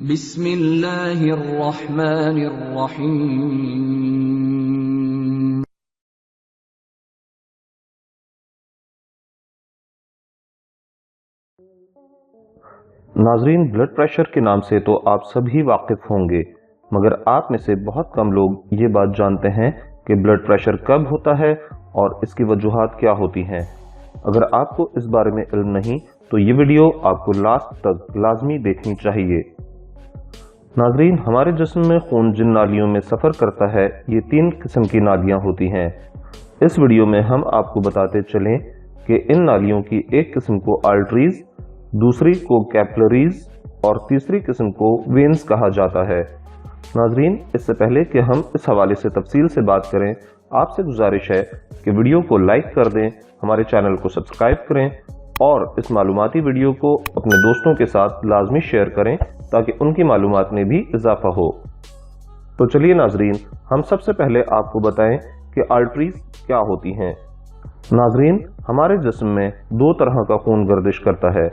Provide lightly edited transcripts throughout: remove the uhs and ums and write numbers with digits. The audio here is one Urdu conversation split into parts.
بسم اللہ الرحمن الرحیم۔ ناظرین، بلڈ پریشر کے نام سے تو آپ سبھی واقف ہوں گے، مگر آپ میں سے بہت کم لوگ یہ بات جانتے ہیں کہ بلڈ پریشر کب ہوتا ہے اور اس کی وجوہات کیا ہوتی ہیں۔ اگر آپ کو اس بارے میں علم نہیں تو یہ ویڈیو آپ کو لاسٹ تک لازمی دیکھنی چاہیے۔ ناظرین، ہمارے جسم میں خون جن نالیوں میں سفر کرتا ہے یہ 3 قسم کی نالیاں ہوتی ہیں۔ اس ویڈیو میں ہم آپ کو بتاتے چلیں کہ ان نالیوں کی ایک قسم کو آرٹریز، دوسری کو کیپلریز اور تیسری قسم کو وینز کہا جاتا ہے۔ ناظرین، اس سے پہلے کہ ہم اس حوالے سے تفصیل سے بات کریں، آپ سے گزارش ہے کہ ویڈیو کو لائک کر دیں، ہمارے چینل کو سبسکرائب کریں اور اس معلوماتی ویڈیو کو اپنے دوستوں کے ساتھ لازمی شیئر کریں تاکہ ان کی معلومات میں بھی اضافہ ہو۔ تو چلیے ناظرین، ہم سب سے پہلے آپ کو بتائیں کہ آرٹریز کیا ہوتی ہیں۔ ناظرین، ہمارے جسم میں 2 طرح کا خون گردش کرتا ہے،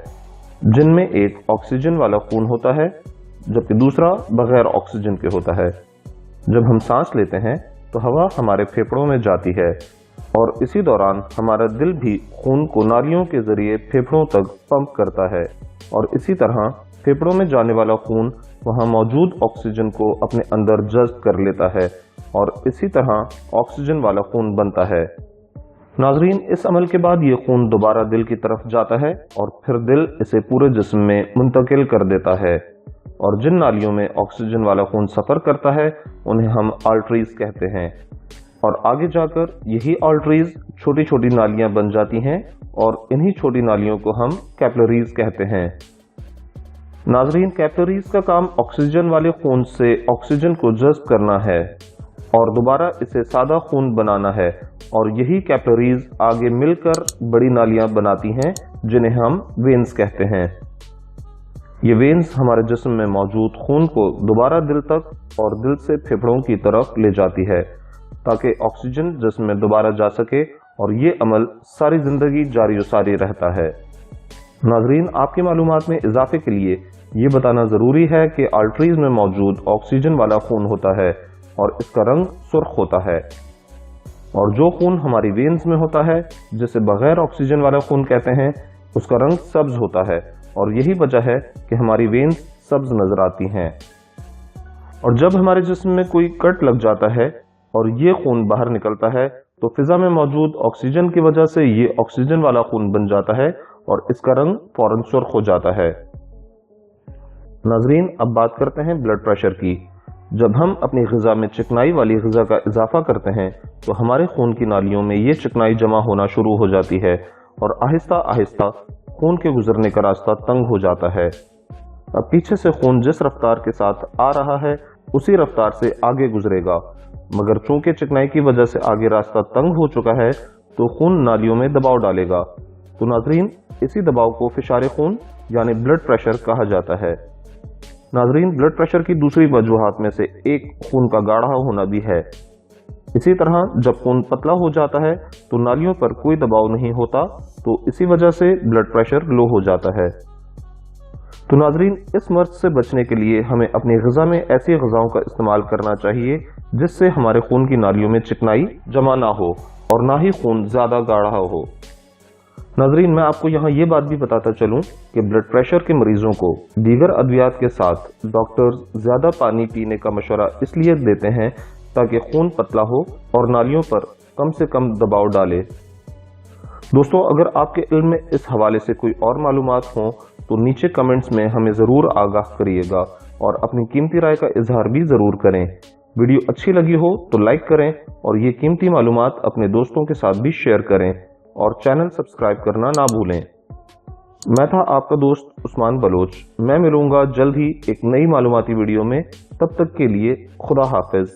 جن میں ایک آکسیجن والا خون ہوتا ہے جبکہ دوسرا بغیر آکسیجن کے ہوتا ہے۔ جب ہم سانس لیتے ہیں تو ہوا ہمارے پھیپھڑوں میں جاتی ہے اور اسی دوران ہمارا دل بھی خون کو نالیوں کے ذریعے پھیپھڑوں تک پمپ کرتا ہے اور اسی طرح پھیپھڑوں میں جانے والا خون وہاں موجود آکسیجن کو اپنے اندر جذب کر لیتا ہے اور اسی طرح آکسیجن والا خون بنتا ہے۔ ناظرین، اس عمل کے بعد یہ خون دوبارہ دل کی طرف جاتا ہے اور پھر دل اسے پورے جسم میں منتقل کر دیتا ہے، اور جن نالیوں میں آکسیجن والا خون سفر کرتا ہے انہیں ہم آرٹریز کہتے ہیں، اور آگے جا کر یہی آرٹریز چھوٹی چھوٹی نالیاں بن جاتی ہیں اور انہی چھوٹی نالیوں کو ہم کیپلریز کہتے ہیں۔ ناظرین، کیپلریز کا کام آکسیجن والے خون سے آکسیجن کو جذب کرنا ہے اور دوبارہ اسے سادہ خون بنانا ہے، اور یہی کیپلریز آگے مل کر بڑی نالیاں بناتی ہیں جنہیں ہم وینز کہتے ہیں۔ یہ وینز ہمارے جسم میں موجود خون کو دوبارہ دل تک اور دل سے پھیپھڑوں کی طرف لے جاتی ہے تاکہ آکسیجن جسم میں دوبارہ جا سکے، اور یہ عمل ساری زندگی جاری و ساری رہتا ہے۔ ناظرین، آپ کی معلومات میں اضافے کے لیے یہ بتانا ضروری ہے کہ آرٹریز میں موجود آکسیجن والا خون ہوتا ہے اور اس کا رنگ سرخ ہوتا ہے، اور جو خون ہماری وینز میں ہوتا ہے جسے بغیر آکسیجن والا خون کہتے ہیں اس کا رنگ سبز ہوتا ہے، اور یہی وجہ ہے کہ ہماری وینز سبز نظر آتی ہیں۔ اور جب ہمارے جسم میں کوئی کٹ لگ جاتا ہے اور یہ خون باہر نکلتا ہے تو فضا میں موجود آکسیجن کی وجہ سے یہ آکسیجن والا خون بن جاتا ہے اور اس کا رنگ فوراً سرخ ہو جاتا ہے۔ ناظرین، اب بات کرتے ہیں بلڈ پریشر کی۔ جب ہم اپنی غذا میں چکنائی والی غذا کا اضافہ کرتے ہیں تو ہمارے خون کی نالیوں میں یہ چکنائی جمع ہونا شروع ہو جاتی ہے اور آہستہ آہستہ خون کے گزرنے کا راستہ تنگ ہو جاتا ہے۔ اب پیچھے سے خون جس رفتار کے ساتھ آ رہا ہے اسی رفتار سے آگے گزرے گا، مگر چونکہ چکنائی کی وجہ سے آگے راستہ تنگ ہو چکا ہے تو خون نالیوں میں دباؤ ڈالے گا۔ تو ناظرین، اسی دباؤ کو فشار خون یعنی بلڈ پریشر کہا جاتا ہے۔ ناظرین، بلڈ پریشر کی دوسری وجوہات میں سے ایک خون کا گاڑھا ہونا بھی ہے۔ اسی طرح جب خون پتلا ہو جاتا ہے تو نالیوں پر کوئی دباؤ نہیں ہوتا، تو اسی وجہ سے بلڈ پریشر لو ہو جاتا ہے۔ تو ناظرین، اس مرض سے بچنے کے لیے ہمیں اپنی غذا میں ایسی غذاؤں کا استعمال کرنا چاہیے جس سے ہمارے خون کی نالیوں میں چکنائی جمع نہ ہو اور نہ ہی خون زیادہ گاڑھا ہو۔ ناظرین، میں آپ کو یہاں یہ بات بھی بتاتا چلوں کہ بلڈ پریشر کے مریضوں کو دیگر ادویات کے ساتھ ڈاکٹرز زیادہ پانی پینے کا مشورہ اس لیے دیتے ہیں تاکہ خون پتلا ہو اور نالیوں پر کم سے کم دباؤ ڈالے۔ دوستو، اگر آپ کے علم میں اس حوالے سے کوئی اور معلومات ہوں تو نیچے کمنٹس میں ہمیں ضرور آگاہ کریے گا اور اپنی قیمتی رائے کا اظہار بھی ضرور کریں۔ ویڈیو اچھی لگی ہو تو لائک کریں اور یہ قیمتی معلومات اپنے دوستوں کے ساتھ بھی شیئر کریں، اور چینل سبسکرائب کرنا نہ بھولیں۔ میں تھا آپ کا دوست عثمان بلوچ۔ میں ملوں گا جلد ہی ایک نئی معلوماتی ویڈیو میں، تب تک کے لیے خدا حافظ۔